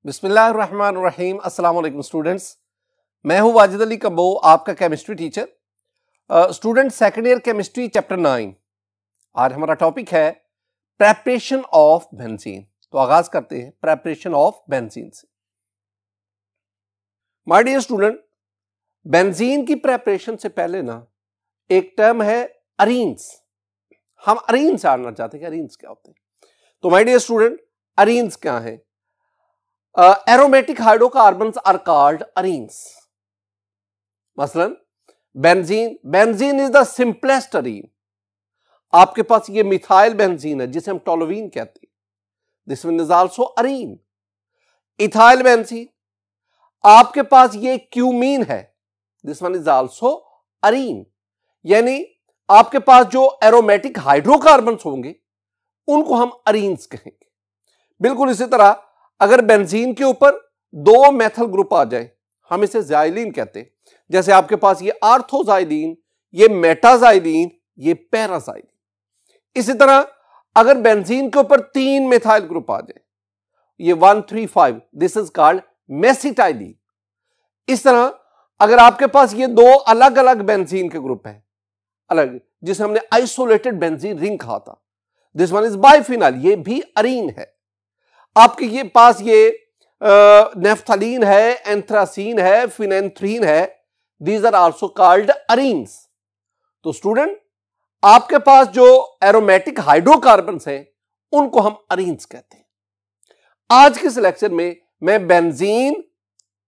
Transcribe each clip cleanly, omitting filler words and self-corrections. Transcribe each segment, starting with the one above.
बिस्मिल्लाहिर्रहमानिर्रहीम। अस्सलाम वालेकुम स्टूडेंट्स, मैं हूं वाजिद अली कम्बो, आपका chemistry teacher. Student second year chemistry chapter 9। आज हमारा टॉपिक है प्रेपरेशन ऑफ बेंजीन। तो आगाज करते हैं प्रेपरेशन ऑफ बेंजीन से। माय डियर स्टूडेंट, बेंजीन की प्रेपरेशन से पहले ना एक टर्म है अरीन्स। हम अरीन्स जानना चाहते हैं कि अरीन्स क्या होते हैं। तो माय डियर स्टूडेंट, अरीन्स क्या है? Aromatic hydrocarbons are called arenes. मसलन benzene is the simplest arene. आपके पास ये मिथाइल बेंजीन है जिसे हम टोलुवीन कहते हैं, this one is also Areen. Ethyl benzene, आपके पास ये क्यूमीन है, this one is also Areen. यानी आपके पास जो एरोमेटिक हाइड्रोकार्बन्स होंगे उनको हम अरीन्स कहेंगे। बिल्कुल इसी तरह अगर बेंजीन के ऊपर दो मेथल ग्रुप आ जाए हम इसे ज़ाइलीन कहते हैं। जैसे आपके पास ये आर्थोजाइलीन, ये मेटाजाइलीन, ये पैराजाइलीन। इसी तरह अगर बेंजीन के ऊपर तीन मेथाइल ग्रुप आ जाए, ये 1,3,5, दिस इज कॉल्ड मेसिटाइलीन। इस तरह अगर आपके पास ये दो अलग अलग बेंजीन के ग्रुप है अलग, जिसे हमने आइसोलेटेड बेंजीन रिंग कहा था, दिस वन इज बाइफिनाइल, ये भी अरीन है। आपके ये पास ये नेफ्थलीन है, एंथ्रासीन है, फिनेंथ्रीन है, these are also called arenes. तो स्टूडेंट, आपके पास जो एरोमेटिक हाइड्रोकार्बन्स हैं उनको हम अरीन्स कहते हैं। आज के सिलेक्शन में मैं बेंजीन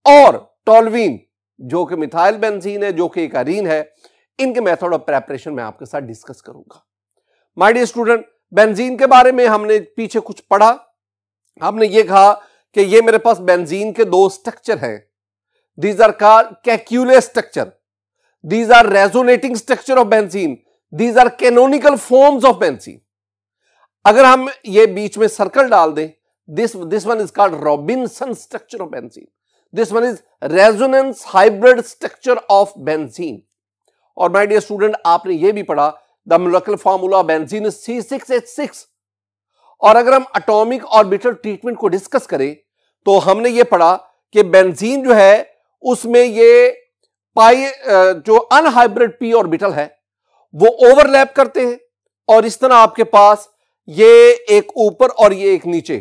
और टोलुवीन, जो कि मिथाइल बेंजीन है, जो कि एक अरीन है, इनके मेथड ऑफ प्रेपरेशन में आपके साथ डिस्कस करूंगा। माय डियर स्टूडेंट, बेंजीन के बारे में हमने पीछे कुछ पढ़ा। हमने ये कहा कि ये मेरे पास बेंजीन के दो स्ट्रक्चर हैं, these are called Kekule structure, these are resonating structure of benzene, these are canonical forms of benzene. अगर हम ये बीच में सर्कल डाल दें, this one is called Robinson structure of benzene, this one is resonance hybrid structure of benzene. और my dear student, आपने ये भी पढ़ा the molecular formula of benzene is C6H6। और अगर हम एटॉमिक ऑर्बिटल ट्रीटमेंट को डिस्कस करें तो हमने ये पढ़ा कि बेंजीन जो है उसमें ये पाई जो अनहाइब्रिड p ऑर्बिटल है वो ओवरलैप करते हैं, और इस तरह आपके पास ये एक ऊपर और ये एक नीचे,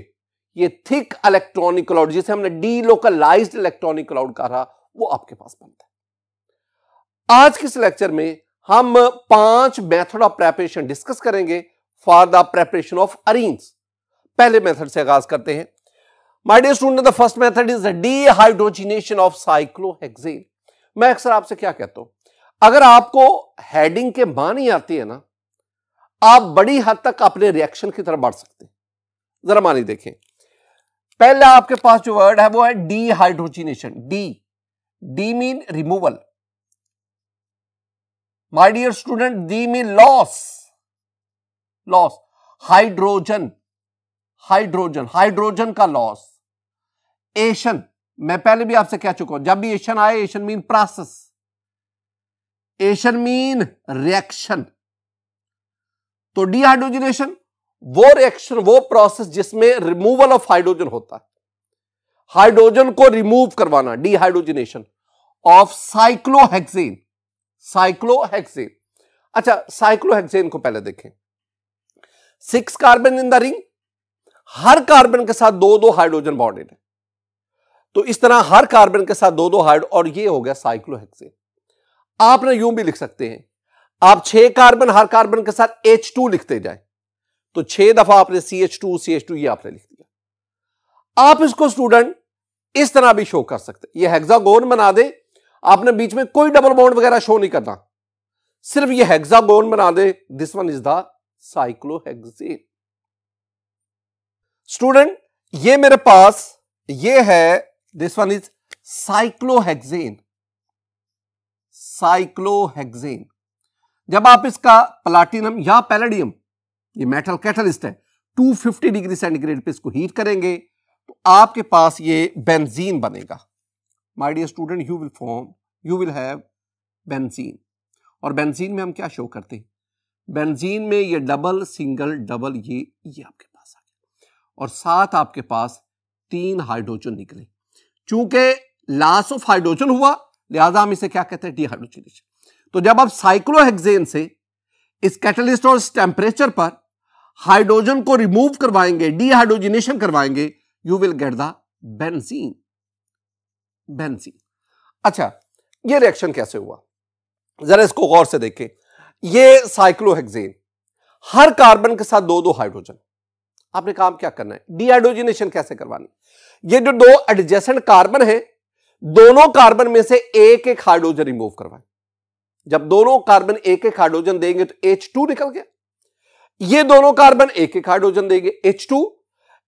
ये थिक इलेक्ट्रॉनिक क्लाउड, जिसे हमने डीलोकलाइज्ड इलेक्ट्रॉनिक क्लाउड कहा, वो आपके पास बनता है। आज के इस लेक्चर में हम 5 मेथड ऑफ प्रेपरेशन डिस्कस करेंगे for the preparation of arenes. पहले मेथड से आगाज करते हैं। My dear student, the first method is dehydrogenation of cyclohexane. मैं अक्सर आपसे क्या कहता हूं, अगर आपको हेडिंग के मानी आती है ना, आप बड़ी हद तक अपने रिएक्शन की तरफ बढ़ सकते हैं। जरा मानी देखें, पहले आपके पास जो वर्ड है वो है dehydrogenation. De mean removal, my dear student, de mean loss. Hydrogen का लॉस। एशन, मैं पहले भी आपसे कह चुका हूं, जब भी एशन आए, एशन मीन प्रोसेस, एशन मीन रिएक्शन। तो डीहाइड्रोजनेशन वो रिएक्शन, वो प्रोसेस जिसमें रिमूवल ऑफ हाइड्रोजन होता है, हाइड्रोजन को रिमूव करवाना, डीहाइड्रोजनेशन ऑफ साइक्लोहेक्सेन। अच्छा, साइक्लोहेक्सेन को पहले देखें। 6 carbon in the ring, her carbon के साथ 2-2 हाइड्रोजन बॉन्डेड है। तो इस तरह हर कार्बन के साथ 2-2 हाइड्रोजन, और ये हो गया साइक्लोहेक्सेन। आपने यूं भी लिख सकते हैं, आप 6 कार्बन, हर कार्बन के साथ H2 लिखते जाए, तो 6 दफा आपने CH2 ये आपने लिख दिया। आप इसको स्टूडेंट इस तरह भी शो कर सकते हैं, ये हेक्सागोन बना दे, आपने बीच में कोई डबल बॉन्ड वगैरह शो नहीं करना, सिर्फ ये हेक्सागोन बना दे, this one is the cyclohexane. Student, ये मेरे पास ये है, दिस वन इज साइक्लोहेक्सेन। जब आप इसका प्लाटिनम या पैलेडियम, ये मेटल कैटलिस्ट है, 250 डिग्री सेंटीग्रेड पे इसको हीट करेंगे तो आपके पास ये बेंजीन बनेगा। My dear student, you will have benzene. और बेंजीन में हम क्या शो करते हैं, बेंजीन में ये डबल, सिंगल, डबल, ये आपके पास आ गया, और साथ आपके पास 3 हाइड्रोजन निकले। चूंकि लॉस ऑफ हाइड्रोजन हुआ लिहाजा हम इसे क्या कहते हैं, डिहाइड्रोजनेशन। तो जब आप साइक्लोहेक्सेन से इस कैटलिस्ट और इस टेम्परेचर पर हाइड्रोजन को रिमूव करवाएंगे, डिहाइड्रोजनेशन करवाएंगे, you will get the benzene. Benzene. अच्छा, ये रिएक्शन कैसे हुआ जरा इसको गौर से देखें। ये साइक्लोहेक्सेन, हर कार्बन के साथ 2-2 हाइड्रोजन। आपने काम क्या करना है, डिहाइड्रोजनेशन कैसे करवानी। ये जो 2 एडजेसेंट कार्बन है, दोनों कार्बन में से एक एक हाइड्रोजन रिमूव करवाएं। जब दोनों कार्बन एक एक हाइड्रोजन देंगे तो H2 निकल गया। ये दोनों कार्बन एक एक हाइड्रोजन देंगे H2,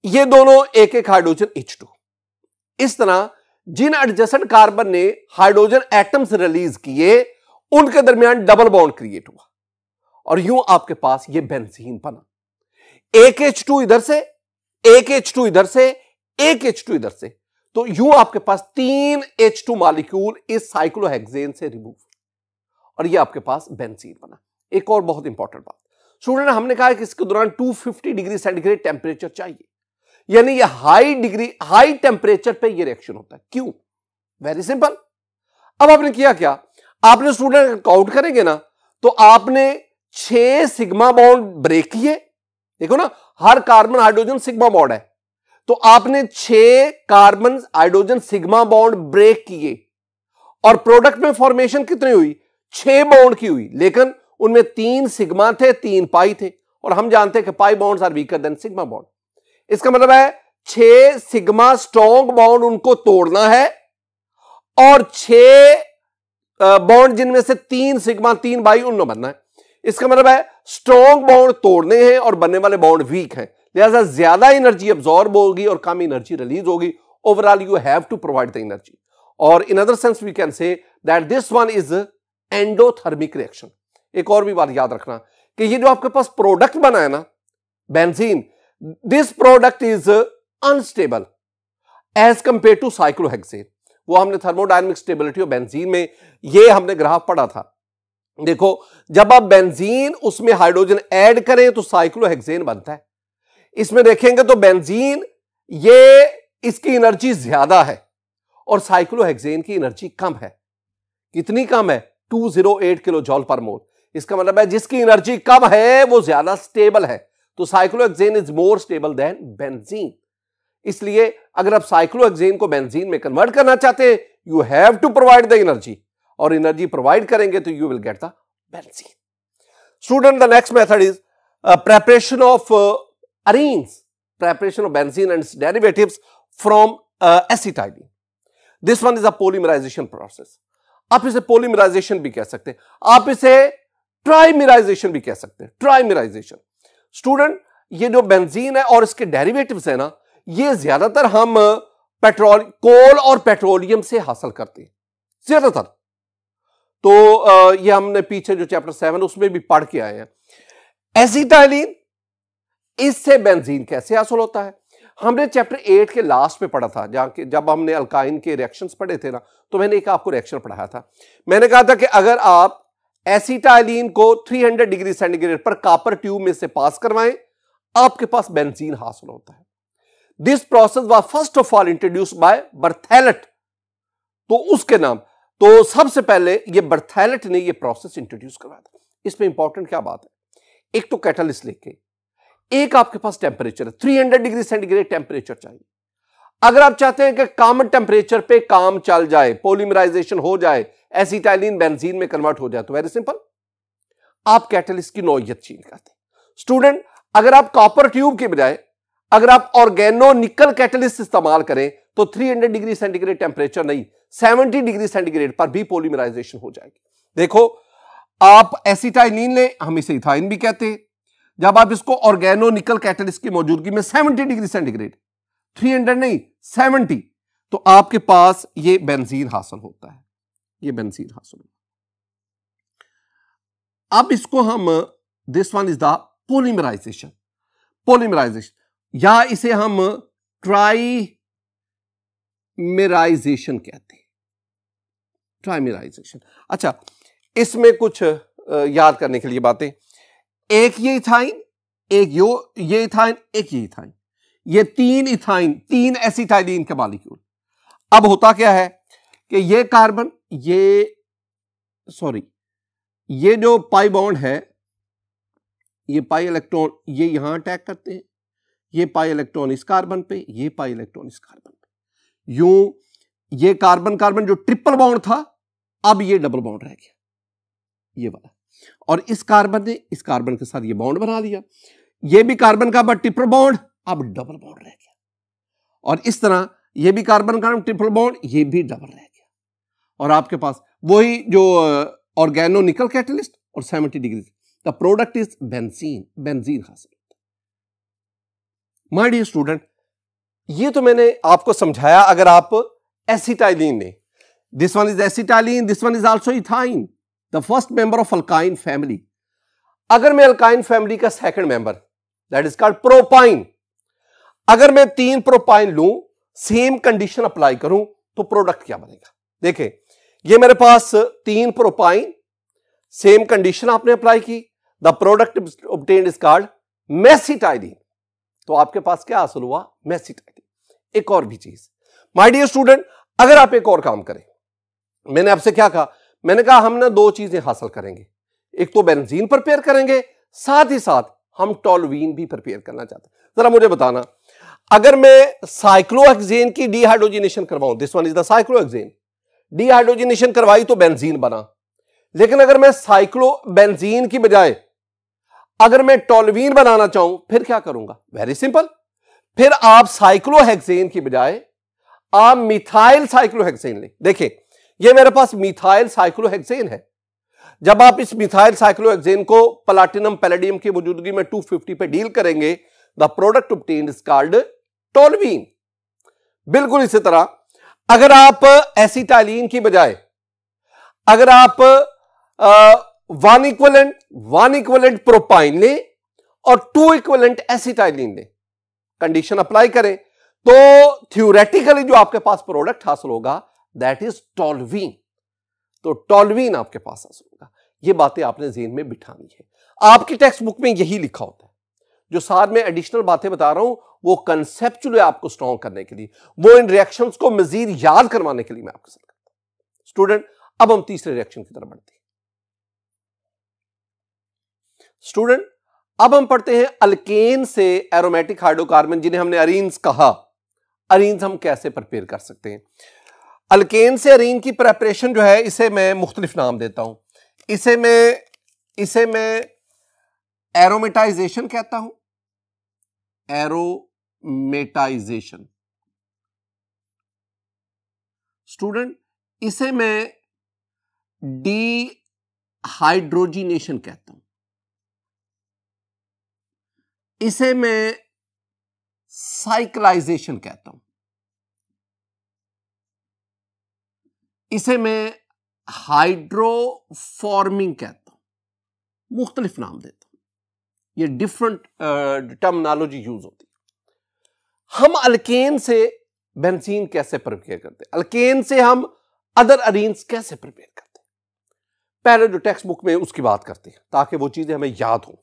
ये दोनों एक एक हाइड्रोजन H2। इस तरह जिन एडजेसेंट कार्बन ने हाइड्रोजन एटम्स रिलीज किए उनके दरमियान डबल बॉन्ड क्रिएट हुआ और यूं आपके पास ये बेंजीन बना। एक H2 इधर से, एक H2 इधर से, एक H2 इधर से, तो यूं आपके पास 3 H2 मॉलिक्यूल इस साइक्लोहेक्सेन से रिमूव और ये आपके पास बेंजीन बना। एक और बहुत इंपॉर्टेंट बात स्टूडेंट, हमने कहा कि इसके दौरान 250 डिग्री सेंटीग्रेड टेम्परेचर चाहिए, यानी ये हाई टेम्परेचर पे ये रिएक्शन होता है। क्यों? Very simple. अब आपने किया क्या, आपने स्टूडेंट काउंट करेंगे ना तो आपने 6 सिग्मा बॉन्ड ब्रेक किए। देखो ना, हर कार्बन हाइड्रोजन सिग्मा बॉन्ड है, तो आपने 6 carbon hydrogen sigma bond break किए और प्रोडक्ट में फॉर्मेशन कितनी हुई, 6 बॉन्ड की हुई, लेकिन उनमें 3 सिग्मा थे, 3 पाई थे और हम जानते हैं कि pi bonds are weaker than sigma bond. इसका मतलब है 6 सिग्मा स्ट्रॉन्ग बॉन्ड उनको तोड़ना है और 6 बॉन्ड जिनमें से 3 सिग्मा 3 बाई उनमें बनना है। इसका मतलब है स्ट्रॉन्ग बॉन्ड तोड़ने हैं और बनने वाले बॉन्ड वीक हैं, लिहाजा ज्यादा एनर्जी अब्सॉर्ब होगी और कम एनर्जी रिलीज होगी। Overall you have to provide the energy, और in other sense we can say that this one is endothermic reaction. एक और भी बात याद रखना कि ये जो आपके पास प्रोडक्ट बना है ना benzene, this product is unstable as compare to cyclohexane. वो हमने थर्मोडायनेमिक स्टेबिलिटी ऑफ बेंजीन में ये हमने ग्राफ पढ़ा था। देखो, जब आप बेंजीन उसमें हाइड्रोजन ऐड करें तो साइक्लोहेक्सेन बनता है। इसमें देखेंगे तो बेंजीन ये इसकी एनर्जी ज्यादा है और साइक्लोहेक्सेन की एनर्जी कम है। कितनी कम है? 208 किलो जॉल पर मोल। इसका मतलब है जिसकी एनर्जी कम है वो ज्यादा स्टेबल है, तो cyclohexane is more stable then benzene. इसलिए अगर आप साइक्लोहेक्सेन को बेंजीन में कन्वर्ट करना चाहते हैं, you have to provide the energy, और एनर्जी प्रोवाइड करेंगे तो you will get the benzene. Student, the next method is preparation of arenes, preparation of benzene and its derivatives from acetylene. This one is a polymerization process. आप इसे polymerization भी कह सकते हैं, आप इसे ट्राइमेराइजेशन भी कह सकते हैं। ट्राइमेराइजेशन स्टूडेंट, ये जो बेंजीन है और इसके डेरिवेटिव्स है ना, ये ज्यादातर हम कोल और पेट्रोलियम से हासिल करते हैं ज्यादातर। तो ये हमने पीछे जो चैप्टर 7 उसमें भी पढ़ के आए हैं। एसिटाइलिन, इससे बेंजीन कैसे हासिल होता है, हमने चैप्टर 8 के लास्ट में पढ़ा था, जब हमने अल्काइन के रिएक्शंस पढ़े थे ना, तो मैंने एक आपको रिएक्शन पढ़ाया था। मैंने कहा था कि अगर आप एसिटाइलिन को 300 डिग्री सेंटीग्रेड पर कॉपर ट्यूब में से पास करवाएं, आपके पास बेंजीन हासिल होता है। This process was first of all introduced by Berthelot. तो उसके नाम, तो सबसे पहले ये बर्थेलेट ने ये प्रोसेस इंट्रोड्यूस करवाया था। इसमें इंपॉर्टेंट क्या बात है, एक तो कैटलिस्ट लेके, एक आपके पास टेम्परेचर 300 डिग्री सेंटीग्रेड टेम्परेचर चाहिए। अगर आप चाहते हैं कि कम टेम्परेचर पे काम चल जाए, पॉलीमराइजेशन हो जाए, एसिटाइलिन बेंजीन में कन्वर्ट हो जाए, तो वेरी सिंपल, आप कैटलिस्ट की नौइयत चेंज करते हैं। स्टूडेंट, अगर आप कॉपर ट्यूब के बजाय अगर आप ऑर्गेनो निकल कैटलिस्ट इस्तेमाल करें तो 300 डिग्री सेंटीग्रेड टेम्परेचर नहीं, 70 डिग्री सेंटीग्रेड पर भी पॉलीमराइजेशन हो जाएगी। देखो, आप एसिटाइलिन ले, हम इसे इथाइन भी कहते हैं, जब आप इसको ऑर्गेनो निकल कैटलिस्ट की मौजूदगी में 70 डिग्री सेंटीग्रेड, 300 नहीं 70, तो आपके पास ये बेंजीन हासिल होता है, ये बेंजीन हासिल होता है। अब इसको हम, this one is the polymerisation, polymerisation या इसे हम ट्राइमेराइजेशन कहते हैं, ट्राइमेराइजेशन। अच्छा, इसमें कुछ याद करने के लिए बातें, एक ये इथाइन, एक ये इथाइन, एक ये इथाइन, ये 3 इथाइन, 3 एसिटाइलिन के मॉलिक्यूल। अब होता क्या है कि ये कार्बन, ये जो पाई बॉन्ड है, ये पाई इलेक्ट्रॉन ये यहां अटैक करते हैं, ये पाई इलेक्ट्रॉन इस कार्बन पे, ये पाई इलेक्ट्रॉन इस कार्बन पे। यूं ये कार्बन कार्बन जो ट्रिपल बॉन्ड था, अब ये डबल बॉन्ड रह गया, ये वाला। और इस कार्बन ने इस कार्बन के साथ ये बॉन्ड बना लिया, ये भी कार्बन का बट ट्रिपल बॉन्ड, अब डबल बॉन्ड रह गया। और इस तरह ये भी कार्बन का ट्रिपल बॉन्ड, ये भी डबल रह गया। और आपके पास वही जो ऑर्गेनो निकल कैटलिस्ट और 70 degree, the product is benzene, benzene हासिल होता है। माय डियर स्टूडेंट, ये तो मैंने आपको समझाया। अगर आप एसिटाइलिन ने, this one is acetylene, this one is also ethyne, the first member of alkyne family. अगर मैं अल्काइन फैमिली का second member, that is called propyne, अगर मैं 3 प्रोपाइन लूं, सेम कंडीशन अप्लाई करूं, तो प्रोडक्ट क्या बनेगा? देखें, ये मेरे पास 3 प्रोपाइन, सेम कंडीशन आपने अप्लाई की, the product obtained is called mesitylene. तो आपके पास क्या हासिल हुआ? मेसिटाइलिन। एक और भी चीज माय डियर स्टूडेंट, अगर आप एक और काम करें, मैंने आपसे क्या कहा? मैंने कहा हम ना 2 चीजें हासिल करेंगे, एक तो बेंजीन प्रिपेयर करेंगे, साथ ही साथ हम टोल्यूइन भी प्रिपेयर करना चाहते हैं। जरा मुझे बताना, अगर मैं साइक्लोहेक्सेन की डीहाइड्रोजिनेशन करवाऊं, this one is the cyclohexane, dehydrogenation करवाई तो बेंजीन बना। लेकिन अगर मैं बेंजीन की बजाय अगर मैं टोल्यूइन बनाना चाहूं, फिर क्या करूंगा? वेरी सिंपल, फिर आप साइक्लोहेक्सेन की बजाय आप मिथाइल साइक्लोहेक्सेन लें। देखिए, ये मेरे पास मिथाइल साइक्लोहेक्सेन है। जब आप इस मिथाइल साइक्लोहेक्सेन को प्लैटिनम पैलेडियम की मौजूदगी में 250 पे डील करेंगे, the product obtained is called toluene. बिल्कुल इसी तरह अगर आप एसिटाइलिन की बजाय अगर आप वन इक्विवेलेंट प्रोपाइन लें और 2 इक्विवेलेंट एसिटाइलिन लें, कंडीशन अप्लाई करें, तो थ्योरेटिकली जो आपके पास प्रोडक्ट हासिल होगा, दैट इज टोल्यूइन। तो टोल्यूइन आपके पास हासिल होगा। ये बातें आपने ज़हन में बिठानी है। आपकी टेक्स्ट बुक में यही लिखा होता है। जो साथ में एडिशनल बातें बता रहा हूं, वो कंसेप्चुअली आपको स्ट्रॉन्ग करने के लिए, वो इन रिएक्शंस को मजीद याद करवाने के लिए मैं आपके साथ करता हूं। स्टूडेंट, अब हम तीसरे रिएक्शन की तरफ बढ़ते हैं। स्टूडेंट, अब हम पढ़ते हैं अल्केन से एरोमेटिक हाइड्रोकार्बन, जिन्हें हमने अरीन्स कहा। अरीन्स हम कैसे प्रिपेयर कर सकते हैं? अल्केन से अरीन की प्रेपरेशन जो है, इसे मैं मुख्तलिफ नाम देता हूं। इसे मैं एरोमेटाइजेशन कहता हूं, एरोमेटाइजेशन। स्टूडेंट, इसे मैं डीहाइड्रोजिनेशन कहता हूं, इसे मैं साइक्लाइजेशन कहता हूं, इसे मैं हाइड्रोफॉर्मिंग कहता हूं। मुख्तलिफ नाम देता हूं, ये डिफरेंट टर्मिनोलॉजी यूज होती है। हम अल्केन से बेंजीन कैसे प्रिपेयर करते हैं? अल्केन से हम अदर अरीन्स कैसे प्रिपेयर करते हैं? पहले जो टेक्स्ट बुक में उसकी बात करते हैं, ताकि वो चीजें हमें याद हो।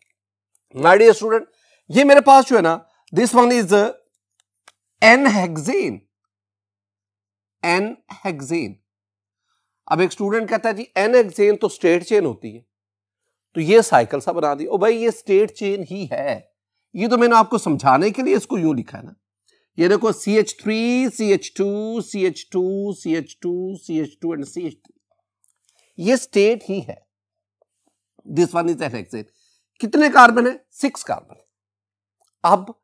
माय डियर स्टूडेंट, ये मेरे पास जो है ना, this one is N-hexane. N-hexane. अब एक स्टूडेंट कहता है जी एन-हेक्सेन तो स्ट्रेट चेन होती है, तो ये साइकिल सा बना दी। ओ भाई, ये स्ट्रेट चेन ही है। ये तो मैंने आपको समझाने के लिए इसको यूं लिखा है ना। ये देखो, CH3 CH2 CH2 CH2 CH2 and CH3, ये स्टेट ही है। This one is n hexane. कितने कार्बन है? 6 कार्बन। अब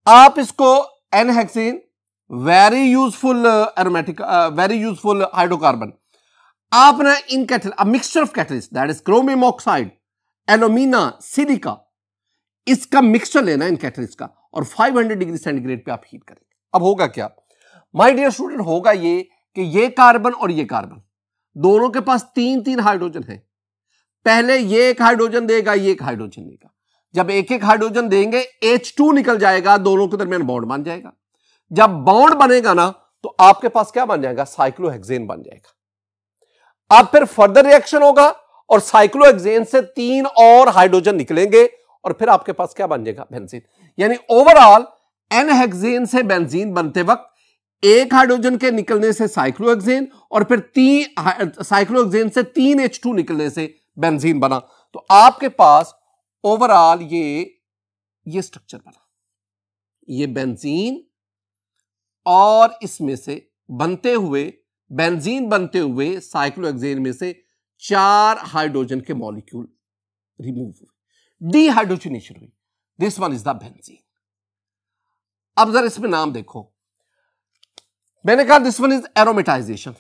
आप इसको n hexane, very useful aromatic, very useful hydrocarbon, आप ना in catalyst, mixture of catalyst, that is chromium oxide, alumina, silica, इसका मिक्सचर लेना इन कैटलिस्ट का, और 500 डिग्री सेंटीग्रेड पे आप हीट करेंगे। अब होगा क्या माय डियर स्टूडेंट? होगा ये कि ये कार्बन और ये कार्बन दोनों के पास 3-3 हाइड्रोजन है। पहले ये एक हाइड्रोजन देगा, ये एक हाइड्रोजन देगा। जब एक एक हाइड्रोजन देंगे, H2 निकल जाएगा, दोनों के दरमियान बॉन्ड बन जाएगा। जब बॉन्ड बनेगा ना, तो आपके पास क्या बन जाएगा? साइक्लोहेक्सेन बन जाएगा। अब फिर फर्दर रिएक्शन होगा और साइक्लोहेक्सेन से 3 और हाइड्रोजन निकलेंगे और फिर आपके पास क्या बन जाएगा? बेंजीन। यानी ओवरऑल एन हेक्सेन से बेंजीन बनते वक्त एक हाइड्रोजन के निकलने से साइक्लोहेक्सेन और फिर साइक्लोहेक्सेन से 3 H2 निकलने से बेंजीन बना। तो आपके पास ओवरऑल ये स्ट्रक्चर बना, ये बेंजीन और इसमें से बनते हुए बेंजीन बनते हुए साइक्लोहेक्सेन में से 4 हाइड्रोजन के मॉलिक्यूल रिमूव हुए, डीहाइड्रोजनेशन हुई। This one is the benzene. अब जरा इसमें नाम देखो, मैंने कहा this one is aromatisation.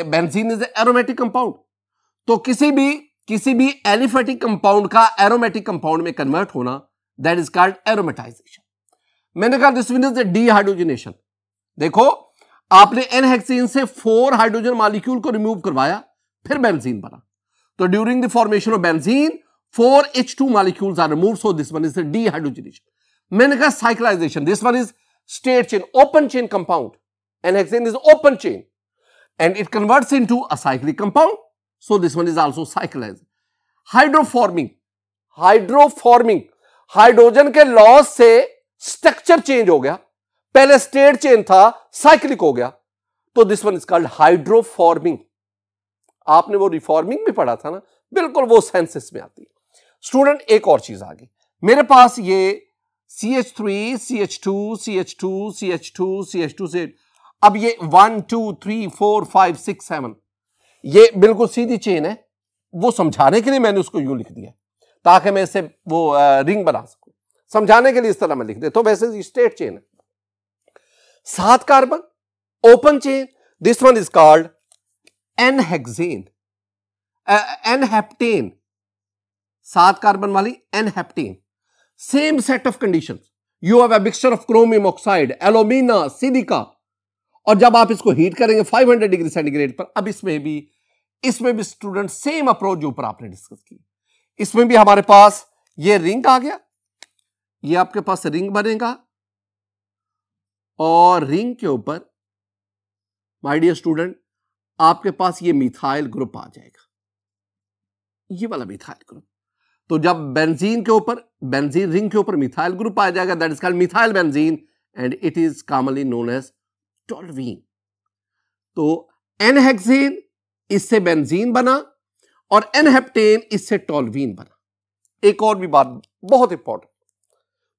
Benzene is aromatic compound, तो किसी भी एलिफेटिक कंपाउंड का एरोमेटिक कंपाउंड में कन्वर्ट होना, दैट इज कॉल्ड एरोमेटाइजेशन। मैंने कहा दिस वन इज डीहाइड्रोजनेशन। देखो आपने एन हेक्सेन से 4 हाइड्रोजन मॉलिक्यूल को रिमूव करवाया, फिर बेंजीन बना। तो during the formation of benzene 4 H2 molecules are removed, so this one is the dehydrogenation. मैंने कहा cyclization, this one is straight chain, open chain compound. N-hexane is open chain and it converts into a cyclic compound, so this one is also cyclized. Hydroforming, hydrogen के loss से structure change हो गया, पहले state chain था cyclic हो गया, तो this one is called हाइड्रोफॉर्मिंग। आपने वो रिफॉर्मिंग भी पढ़ा था ना, बिल्कुल वो सेंसेस में आती है। स्टूडेंट एक और चीज आ गई, मेरे पास ये CH3 CH2 CH2 CH2 CH2 से, अब ये 1 2 3 4 5 6 7 ये बिल्कुल सीधी चेन है। वो समझाने के लिए मैंने उसको यूं लिख दिया ताकि मैं इससे वो रिंग बना सकूं, समझाने के लिए इस तरह मैं लिख दे। तो वैसे स्ट्रेट चेन है, 7 carbon open chain, this one is called N-hexane, N-heptane, 7 carbon वाली N-heptane। Same set of conditions, you have a mixture of chromium oxide, alumina, silica, और जब आप इसको हीट करेंगे 500 डिग्री सेंटीग्रेड पर, अब इसमें भी स्टूडेंट सेम अप्रोच जो ऊपर आपने डिस्कस की, इसमें भी हमारे पास ये रिंग आ गया, ये आपके पास रिंग बनेगा और रिंग के ऊपर माय डियर स्टूडेंट आपके पास ये मिथाइल ग्रुप आ जाएगा, ये वाला मिथाइल ग्रुप। तो जब बेंजीन रिंग के ऊपर मिथाइल ग्रुप आ जाएगा, that is called methyl benzene and it is commonly known as toluene. तो N-hexane इससे बेंजीन बना और N-heptane इससे टोल्यूइन बना। एक और भी बात बहुत इंपॉर्टेंट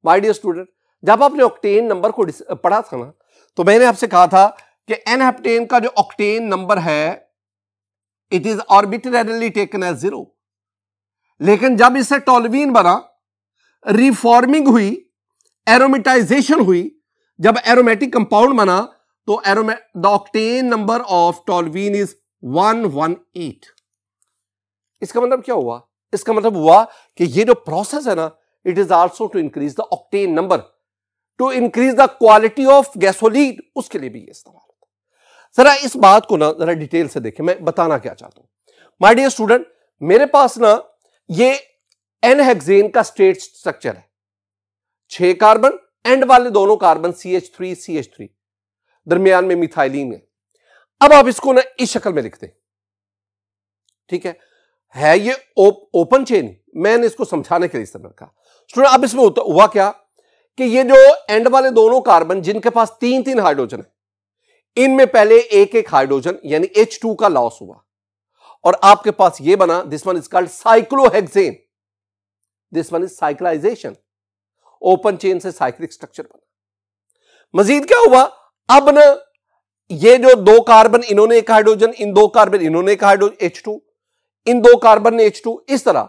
माय डियर स्टूडेंट, जब आपने ऑक्टेन नंबर को पढ़ा था ना, तो मैंने आपसे कहा था कि N-heptane का जो ऑक्टेन नंबर है it is arbitrarily taken as 0, लेकिन जब इससे टोल्यूइन बना, रिफॉर्मिंग हुई, एरोमेटाइजेशन हुई, जब एरोमेटिक कंपाउंड बना, तो the octane number of toluene is 118। इसका मतलब क्या हुआ? इसका मतलब हुआ कि ये जो प्रोसेस है ना, it is also to increase the octane number, to increase the quality of gasoline, उसके लिए भी ये इस्तेमाल होता है। जरा इस बात को ना जरा डिटेल से देखें, मैं बताना क्या चाहता हूं। माय डियर स्टूडेंट, मेरे पास ना ये N-hexane का स्टेट स्ट्रक्चर है, 6 कार्बन, एंड वाले दोनों कार्बन CH3 CH3, दरमियान में मिथाइलिन है। अब आप इसको ना इस शक्ल में लिखते हैं, ठीक है ये ओपन चेन, मैंने इसको समझाने के लिए इस्तेमाल कहा। स्टूडेंट अब इसमें हुआ क्या कि ये जो एंड वाले दोनों कार्बन जिनके पास 3-3 हाइड्रोजन है, इनमें पहले एक हाइड्रोजन यानी H2 का लॉस हुआ और आपके पास ये बना, this one is called cyclohexane, this one is cyclisation, open chain से साइक्लिक स्ट्रक्चर बना। मजीद क्या हुआ, अब ना ये जो 2 कार्बन इन्होंने एक हाइड्रोजन, इन 2 कार्बन इन्होंने एक हाइड्रोजन H2, इन 2 कार्बन ने H2, इस तरह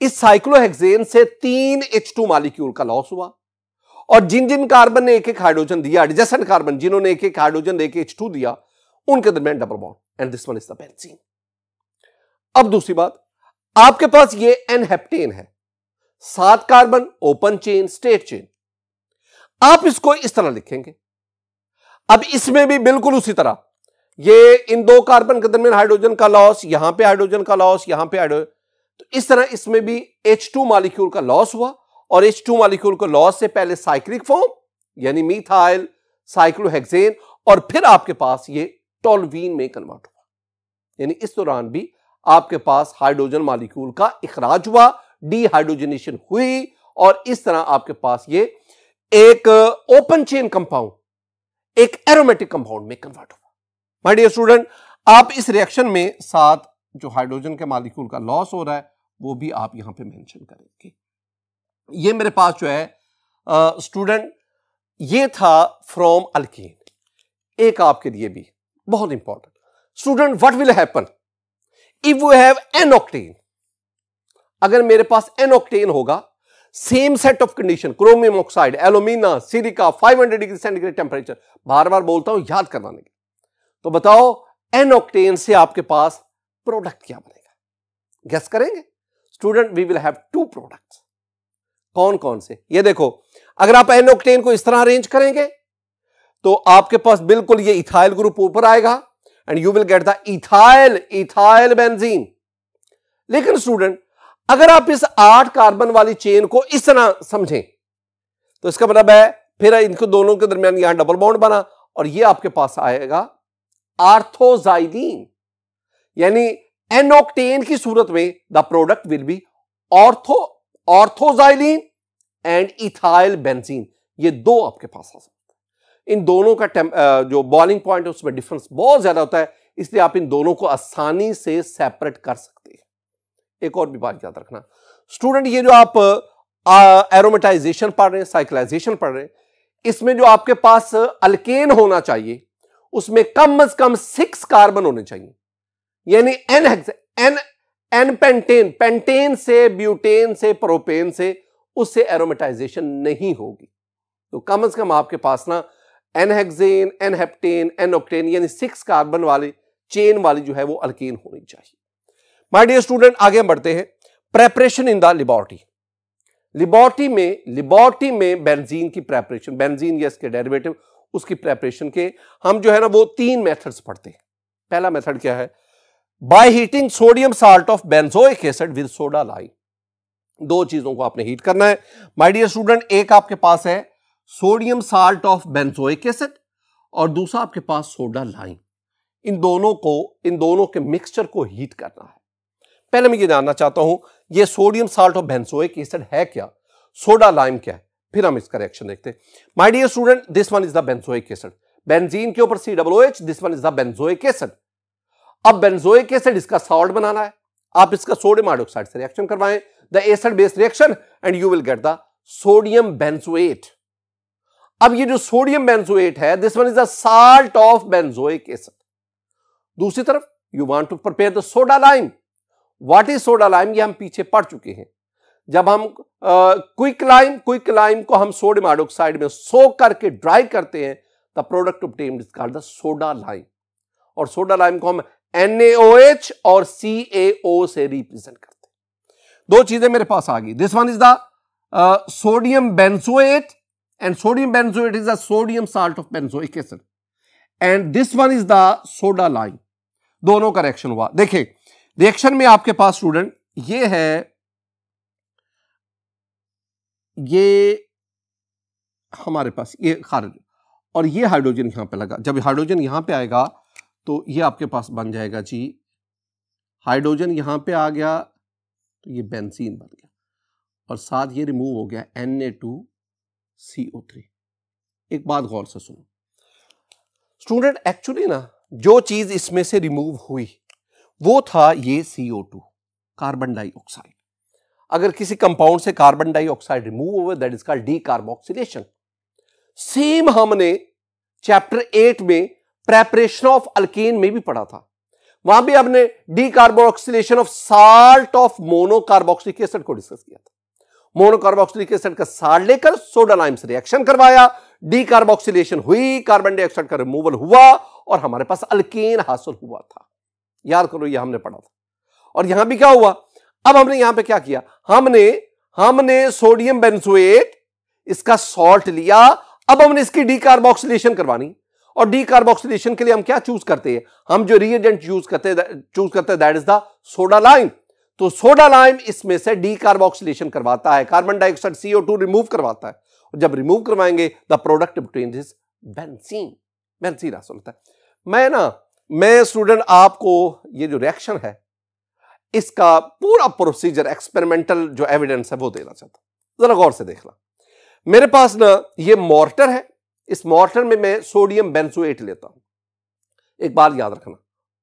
इस साइक्लोहेक्सेन से 3 H2 मॉलिक्यूल का लॉस हुआ और जिन जिन कार्बन ने एक हाइड्रोजन दिया, एडजेसेंट कार्बन जिन्होंने एक हाइड्रोजन लेके H2 दिया, उनके दरमियान double bond, and this one is the benzene. अब दूसरी बात, आपके पास ये N-heptane है, 7 carbon, open chain, state chain. आप इसको इस तरह लिखेंगे। अब इसमें भी बिल्कुल उसी तरह, ये इन 2 कार्बन के दरमियान हाइड्रोजन का लॉस, यहां पे हाइड्रोजन का लॉस, यहां पे हाइड्रोजन, तो इस तरह इसमें भी H2 मॉलिक्यूल का लॉस हुआ और H2 मॉलिक्यूल को लॉस से पहले साइक्लिक फॉर्म यानी मिथाइल साइक्लोहेक्सेन, और फिर आपके पास ये टोल्यूइन में कन्वर्ट हुआ, यानी इस दौरान भी आपके पास हाइड्रोजन मॉलिक्यूल का इखराज हुआ, डीहाइड्रोजनेशन हुई और इस तरह आपके पास ये एक ओपन चेन कंपाउंड एक एरोमेटिक कंपाउंड में कन्वर्ट होगा। माय डियर स्टूडेंट, आप इस रिएक्शन में साथ जो हाइड्रोजन के मॉलिक्यूल का लॉस हो रहा है वो भी आप यहां पे मेंशन करेंगे। ये मेरे पास जो है स्टूडेंट ये था फ्रॉम अल्कीन। एक आपके लिए भी बहुत important student, what will happen if we have n octane. अगर मेरे पास एन ऑक्टेन होगा, same set of condition, chromium oxide, alumina, silica, 500 degree centigrade temperature, बार बार बोलता हूं याद करवाने के, तो बताओ एन ऑक्टेन से आपके पास प्रोडक्ट क्या बनेगा? गेस करेंगे student? We will have two products. कौन कौन से? ये देखो, अगर आप एन ऑक्टेन को इस तरह अरेंज करेंगे तो आपके पास बिल्कुल ये इथाइल ग्रुप ऊपर आएगा and you will get the ethyl benzene. लेकिन स्टूडेंट अगर आप इस 8 कार्बन वाली चेन को इस तरह समझें तो इसका मतलब है फिर इनको दोनों के दरमियान यहां डबल बॉन्ड बना और ये आपके पास आएगा ऑर्थोजाइलीन, यानी एन ऑक्टेन की सूरत में the product will be orthoxylene and ethyl benzene. ये दो आपके पास आ सकते हैं। इन दोनों का जो बॉइलिंग पॉइंट है उसमें डिफरेंस बहुत ज्यादा होता है, इसलिए आप इन दोनों को आसानी से सेपरेट कर सकते हैं। एक और भी बात याद रखना स्टूडेंट, ये जो आप एरोमेटाइजेशन पढ़ रहे हैं, साइक्लाइजेशन पढ़ रहे हैं, इसमें जो आपके पास अल्केन होना चाहिए उसमें कम से कम 6 कार्बन होने चाहिए, यानी एन पेंटेन से, ब्यूटेन से, प्रोपेन से, उससे एरोमेटाइजेशन नहीं होगी। तो कम से कम आपके पास ना N hexane, N heptane, N octane यानी 6 कार्बन वाली चेन वाली जो है वो अल्केन होनी चाहिए। माय डियर स्टूडेंट, आगे हम बढ़ते हैं। प्रेपरेशन इन द लिबॉर्टी में बेंजीन की प्रेपरेशन, बेंजीन या इसके डेरिवेटिव, उसकी प्रेपरेशन के हम जो है ना वो 3 मेथड्स पढ़ते हैं। पहला मेथड क्या है? By heating sodium salt of benzoic acid with soda lime. 2 चीजों को आपने हीट करना है माय डियर स्टूडेंट। एक आपके पास है sodium salt of benzoic acid और दूसरा आपके पास सोडा लाइम। इन दोनों के मिक्सचर को हीट करना है। पहले मैं ये जानना चाहता हूं ये sodium salt of benzoic acid है क्या, सोडा लाइम क्या है, फिर हम इसका रिएक्शन देखते हैं। My dear student, this one is the benzoic acid, benzene के ऊपर COOH, this one is the benzoic acid. अब बेंजोइक एसिड इसका सॉल्ट बनाना है, आप इसका सोडियम हाइड्रोक्साइड से रिएक्शन करवाएं, the acid base reaction and you will get the sodium benzoate. अब ये जो सोडियम बेंजोएट है, this one is the salt of benzoic acid. दूसरी तरफ you want to prepare the soda lime. What is soda lime? ये हम पीछे पढ़ चुके हैं। जब हम क्विक लाइम को हम सोडियम हाइड्रोक्साइड में सोक करके ड्राई करते हैं, the product obtained is called the soda lime. और सोडा लाइम को हम NaOH और CaO से रिप्रेजेंट करते हैं। 2 चीजें मेरे पास आ गई। This one is the sodium benzoate and sodium benzoate is the sodium salt of benzoic acid and this one is the soda lime. दोनों का रिएक्शन हुआ। देखिए रिएक्शन में आपके पास स्टूडेंट ये है, ये हमारे पास ये खारिज और ये हाइड्रोजन यहां पे लगा। जब हाइड्रोजन यहां पे आएगा तो ये आपके पास बन जाएगा जी, हाइड्रोजन यहां पे आ गया तो ये बेंजीन बन गया और साथ ये रिमूव हो गया Na2CO3। एक बात गौर से सुनो स्टूडेंट, एक्चुअली ना जो चीज इसमें से रिमूव हुई वो था ये CO2, कार्बन डाइऑक्साइड। अगर किसी कंपाउंड से कार्बन डाइऑक्साइड रिमूव हुए that is called decarboxylation. Same हमने चैप्टर 8 में प्रेपरेशन ऑफ अल्केन में भी पढ़ा था। वहां भी हमने decarboxylation of salt of monocarboxylic acid को डिस्कस किया था। मोनोकार्बोक्सिलिक एसिड का साल्ट लेकर सोडा लाइम से रिएक्शन करवाया, डीकार्बोक्सिलेशन हुई, कार्बन डाइऑक्साइड का रिमूवल हुआ और हमारे पास अल्केन हासिल हुआ था। याद करो ये हमने पढ़ा था। और यहां भी क्या हुआ? अब हमने यहां पे क्या किया? हमने सोडियम बेंजोएट इसका सॉल्ट लिया, अब हमने इसकी डीकार्बोक्सिलेशन करवानी और डीकार्बोक्सिलेशन के लिए हम क्या चूज करते हैं? हम जो रिएजेंट चूज करते हैं that is the soda lime. तो सोडा लाइम इसमें से डीकार्बोक्सिलेशन करवाता है, कार्बन डाइऑक्साइड CO2 रिमूव करवाता है और जब रिमूव करवाएंगे the product obtained is benzene हासिल होता है। मैं स्टूडेंट आपको ये जो रिएक्शन है इसका पूरा प्रोसीजर, एक्सपेरिमेंटल जो एविडेंस है वो देना चाहता हूं, जरा गौर से देखना। मेरे पास ना ये मॉर्टर है, इस मॉर्टर में मैं सोडियम बेंजोएट लेता हूं। एक बात याद रखना,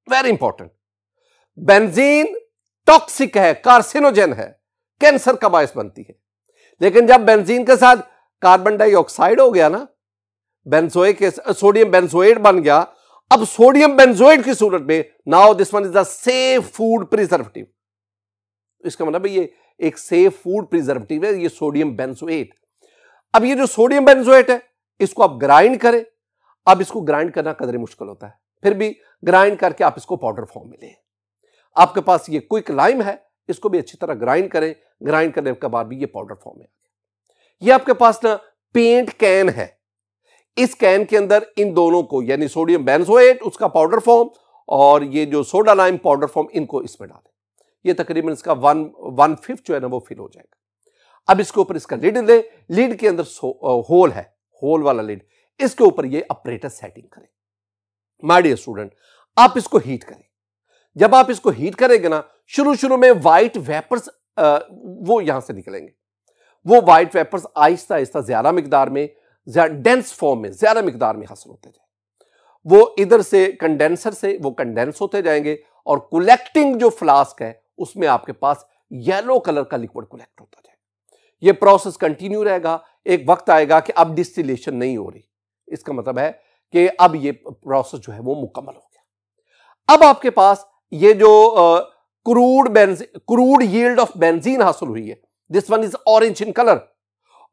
वेरी इंपॉर्टेंट, बेंजीन टॉक्सिक है, कार्सिनोजेन है, कैंसर का बायस बनती है। लेकिन जब बेंजीन के साथ कार्बन डाइऑक्साइड हो गया ना, सोडियम बेंजोएट बन गया, अब सोडियम बेंजोएट की सूरत में now this one is the safe food preservative. इसका मतलब ये एक सेफ फूड प्रिजर्वेटिव है, ये सोडियम बेंजोएट। अब ये जो सोडियम बेंजोएट है, इसको आप ग्राइंड करें। अब इसको ग्राइंड करना कदरे मुश्किल होता है, फिर भी ग्राइंड करके आप इसको पाउडर फॉर्म में लें। आपके पास ये क्विक लाइम है, इसको भी अच्छी तरह ग्राइंड करें। ग्राइंड करने के बाद भी ये पाउडर फॉर्म में आ गया। ये आपके पास ना पेंट कैन है, इस कैन के अंदर इन दोनों को, यानी सोडियम बेंजोएट उसका पाउडर फॉर्म और ये जो सोडा लाइम पाउडर फॉर्म, इनको इसमें डालें। ये तकरीबन इसका 1/5 जो है ना वो फिल हो जाएगा। अब इसके ऊपर इसका लिड ले, लिड के अंदर होल है, होल वाला लिड, इसके ऊपर ये अपरेटस सेटिंग करें। माय डियर स्टूडेंट, आप इसको हीट करें। जब आप इसको हीट करेंगे ना, शुरू में व्हाइट वेपर्स वो यहां से निकलेंगे। वो व्हाइट वेपर्स आहिस्ता आहिस्ता ज्यादा मिकदार में, डेंस फॉर्म में, ज्यादा मिकदार में हासिल होते जाएंगे। वो इधर से कंडेंसर से वो कंडेंस होते जाएंगे और कलेक्टिंग जो फ्लास्क है उसमें आपके पास येलो कलर का लिक्विड कलेक्ट होता जाएगा। ये प्रोसेस कंटिन्यू रहेगा। एक वक्त आएगा कि अब डिस्टिलेशन नहीं हो रही, इसका मतलब है कि अब ये प्रोसेस जो है वो मुकम्मल हो गया। अब आपके पास ये जो क्रूड यील्ड ऑफ बेंजीन हासिल हुई है, this one is orange in colour,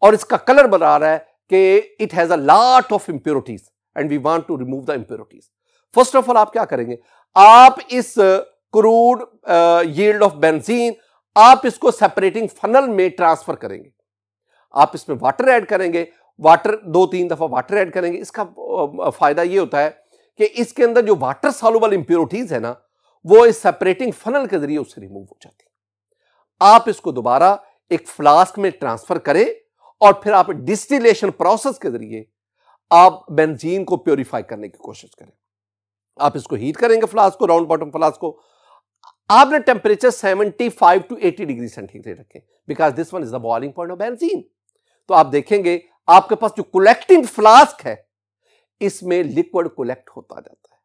और इसका कलर बता रहा है कि it has a lot of impurities and we want to remove the impurities. First of all आप क्या करेंगे, आप इस क्रूड यील्ड ऑफ बेंजीन आप इसको सेपरेटिंग फनल में ट्रांसफर करेंगे। आप इसमें वाटर ऐड करेंगे, वाटर 2-3 दफा वाटर ऐड करेंगे। इसका फायदा ये होता है कि इसके अंदर जो वाटर सॉल्युबल इंप्योरिटीज है ना, वो इस सेपरेटिंग फनल के जरिए उससे रिमूव हो जाती है। आप इसको दोबारा एक फ्लास्क में ट्रांसफर करें और फिर आप डिस्टिलेशन प्रोसेस के जरिए आप बेंजीन को प्योरीफाई करने की कोशिश करें। आप इसको हीट करेंगे, फ्लास्क को, राउंड बॉटम फ्लास्क को। आपने टेम्परेचर 75 to 80 डिग्री सेंटीग्रेड रखें, because this one is the boiling point of benzene. तो आप देखेंगे आपके पास जो कलेक्टिंग फ्लास्क है, इसमें लिक्विड कलेक्ट होता जाता है,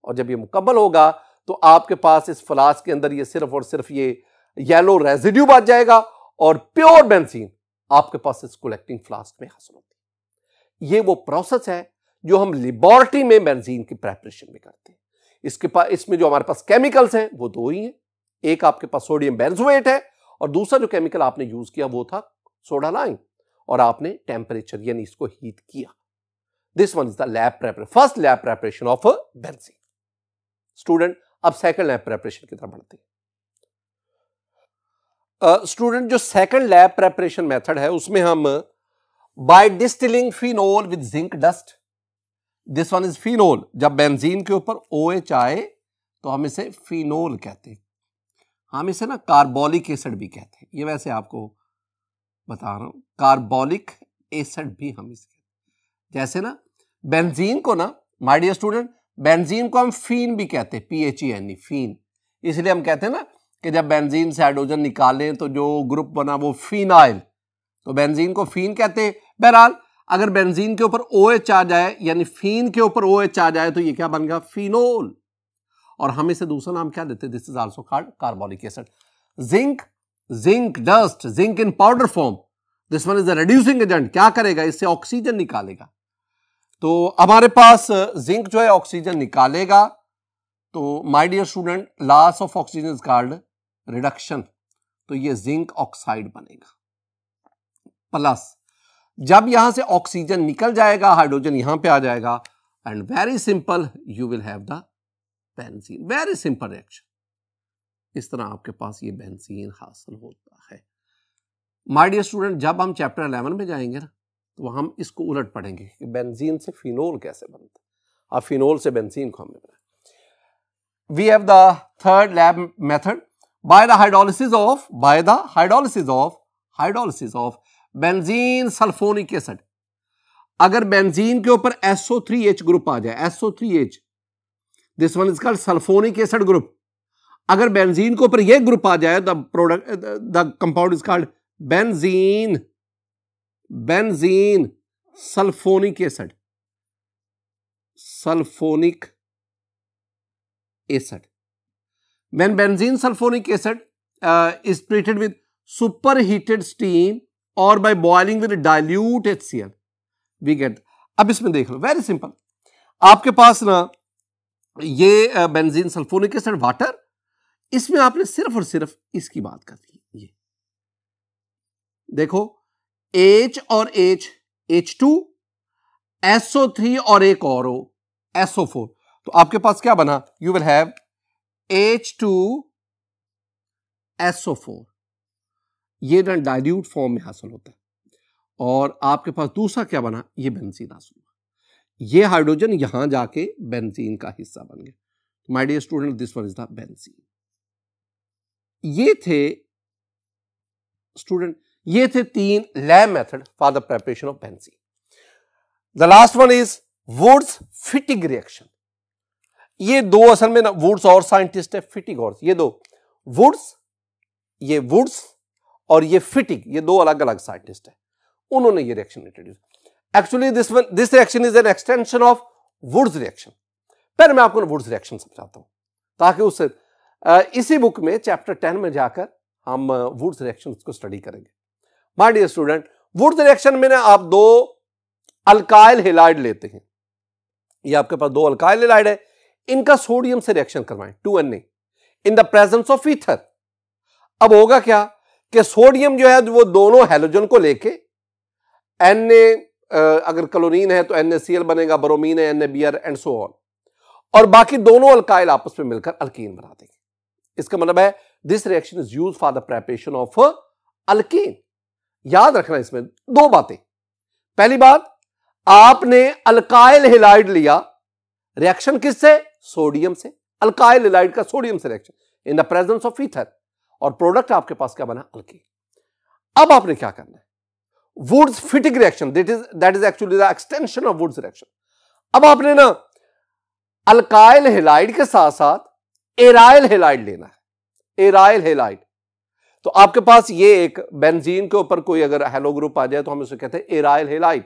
और जब ये मुकम्मल होगा तो आपके पास इस फ्लास्क के अंदर ये सिर्फ और सिर्फ ये येलो रेजिड्यू बच जाएगा और प्योर बेंजीन आपके पास इस कलेक्टिंग फ्लास्क में हासिल होती है। ये वो प्रोसेस है जो हम लेबोरेटरी में बेंजीन की प्रेपरेशन में करते हैं। इसके पास, इसमें जो हमारे पास केमिकल्स हैं वो दो ही हैं। एक आपके पास सोडियम बेंजोएट है और दूसरा जो केमिकल आपने यूज किया वो था सोडा लाइम, और आपने टेम्परेचर यानी इसको हीट किया। This one is the lab preparation, first lab preparation of benzene. Student, अब सेकंड लैब प्रेपरेशन की तरफ बढ़ते हैं। स्टूडेंट, जो सेकंड लैब प्रेपरेशन मेथड है उसमें हम by distilling phenol with zinc dust, this one is phenol. जब बेंजीन के ऊपर OH आए तो हम इसे फिनोल कहते हैं। हम इसे ना कार्बोलिक एसिड भी कहते हैं। ये वैसे आपको बता रहा हूं, कार्बोलिक एसिड भी हम इसे कहते हैं। जैसे ना बेंजीन को ना, माय डियर स्टूडेंट, बेंजीन को हम फीन भी कहते हैं, PHENE, फीन। इसलिए हम कहते हैं ना कि जब बेंजीन से हाइड्रोजन निकालें तो जो ग्रुप बना वो फिनाइल, तो बेंजीन को फीन कहते हैं। बहरहाल अगर बेंजीन के ऊपर OH आ जाए यानी फीन के ऊपर OH आ जाए तो ये क्या बन गया, फिनोल। और हम इसे दूसरा नाम क्या देते हैं, this is also called carbolic acid. Zinc dust, zinc in powder form, this one is the reducing agent. क्या करेगा, इससे ऑक्सीजन निकालेगा। तो हमारे पास जिंक जो है ऑक्सीजन निकालेगा, तो my dear student, loss of oxygen is called reduction. तो ये जिंक ऑक्साइड बनेगा। प्लस जब यहां से ऑक्सीजन निकल जाएगा, हाइड्रोजन यहां पे आ जाएगा, and very simple, you will have the benzene. Very simple reaction. इस तरह आपके पास ये बेंजीन हासिल होता है। माय डियर स्टूडेंट, जब हम चैप्टर 11 में जाएंगे ना, तो हम इसको उलट पढ़ेंगे कि बेंजीन से फिनोल कैसे बनता है, अब फिनोल से बेंजीन को हमने बनाया। We have the third lab method by the hydrolysis of benzene sulphonic acid. अगर बेंजीन के ऊपर SO3H ग्रुप आ जाए, SO3H, this one is called sulphonic acid group. अगर बेंजीन के ऊपर यह ग्रुप आ जाए, the compound is called benzene benzene sulphonic acid, sulphonic acid. When benzene sulfonic acid is treated with superheated steam or by boiling with dilute HCl, we get. अब इसमें देख लो, very simple. आपके पास ना ये बेंजीन सल्फोनिक एसिड वाटर, इसमें आपने सिर्फ और सिर्फ इसकी बात कर दी. ये देखो H और H, H2, SO3 और एक और O, SO4. तो आपके पास क्या बना? You will have H2SO4. ये ना डाइल्यूट फॉर्म में हासिल होता है. और आपके पास दूसरा क्या बना? ये बेंजीन हासिल हुआ. ये हाइड्रोजन यहां जाके बेंजीन का हिस्सा बन गया. My dear student, this one is the benzene. ये थे स्टूडेंट, ये थे 3 lab method for the preparation of benzene. The last one is Wurtz Fittig reaction. ये दो असल में ना वुड्स और साइंटिस्ट है, फिटिग और ये दो वुड्स और ये फिटिग, ये दो अलग अलग साइंटिस्ट है, उन्होंने ये reaction introduce. Actually this reaction is an extension of Wurtz reaction. पहले मैं आपको वुड्स रिएक्शन समझाता हूं ताकि उससे इसी बुक में चैप्टर 10 में जाकर हम वुड्स रिएक्शन को स्टडी करेंगे. My dear student, Wurtz reaction में ना आप 2 अल्काइल हैलाइड लेते हैं. ये आपके पास 2 अल्काइल हैलाइड है, इनका सोडियम से रिएक्शन करवाएं 2Na in the presence of ether. अब होगा क्या कि सोडियम जो है वो दोनों हैलोजन को लेके Na, अगर क्लोरीन है तो NaCl बनेगा, ब्रोमीन है NaBr एंड सो ऑन, और बाकी दोनों अल्काइल आपस में मिलकर अल्कीन बना देंगे. इसका मतलब है this reaction is used for the preparation of alkyne. याद रखना इसमें 2 बातें. पहली बात, आपने अल्काइल हैलाइड लिया, रिएक्शन किससे? सोडियम से. अल्काइल हैलाइड का सोडियम से reaction in the presence of ether, और प्रोडक्ट आपके पास क्या बना? अल्कीन. अब आपने क्या करना है? Wurtz Fittig reaction, that is actually the extension of Wurtz reaction. अब आपने ना अल्काइल हैलाइड के साथ साथ एराइल हैलाइड लेना है. एराइल हैलाइड, तो आपके पास ये एक बेंजीन के ऊपर कोई अगर हेलो ग्रुप आ जाए तो हम उसे कहते हैं एराइल हैलाइड.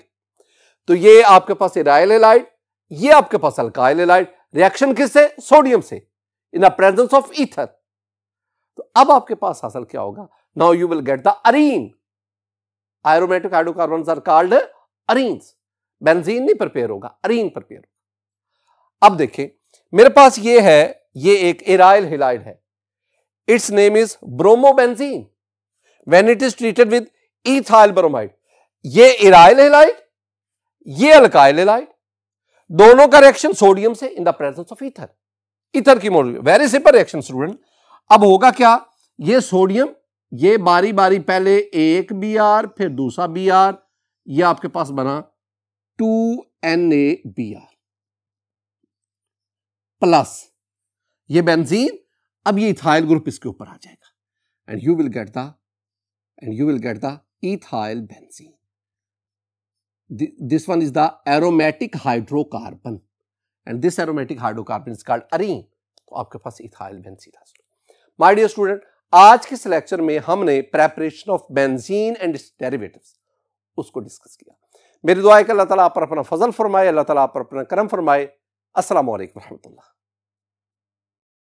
तो ये आपके पास एराइल हैलाइड, ये आपके पास अल्काइल हैलाइड. रिएक्शन किससे? सोडियम से in the presence of ether. तो अब आपके पास हासिल क्या होगा? Now you will get the arene. Aromatic hydrocarbons are called arenes. Benzene नहीं प्रिपेयर होगा, अरीन प्रिपेयर होगा. अब देखें, मेरे पास ये है, ये एक एराइल हैलाइड है. It's name is bromobenzene. When it is treated with ethyl bromide, ये एराइल हैलाइड, ये अल्काइल हैलाइड, दोनों का रिएक्शन सोडियम से in the presence of ether. Ether की molecule, very simple reaction student. अब होगा क्या? ये सोडियम, ये बारी बारी पहले एक Br फिर दूसरा Br, ये आपके पास बना 2NaBr प्लस ये बेंजीन. अब ये इथाइल ग्रुप इसके ऊपर आ जाएगा and you will get the ethyl benzene. This one is the aromatic hydrocarbon and this aromatic hydrocarbon is called arene. तो आपके पास इथाइल बेंजीन है. माय डियर स्टूडेंट, आज के इस लेक्चर में हमने preparation of benzene and it's derivatives उसको discuss किया. मेरी दुआ है कि अल्लाह ताला आप पर अपना फजल फरमाए, अल्लाह ताला आप पर अपना करम फरमाए. अस्सलाम वालेकुम रहमतुल्लाह.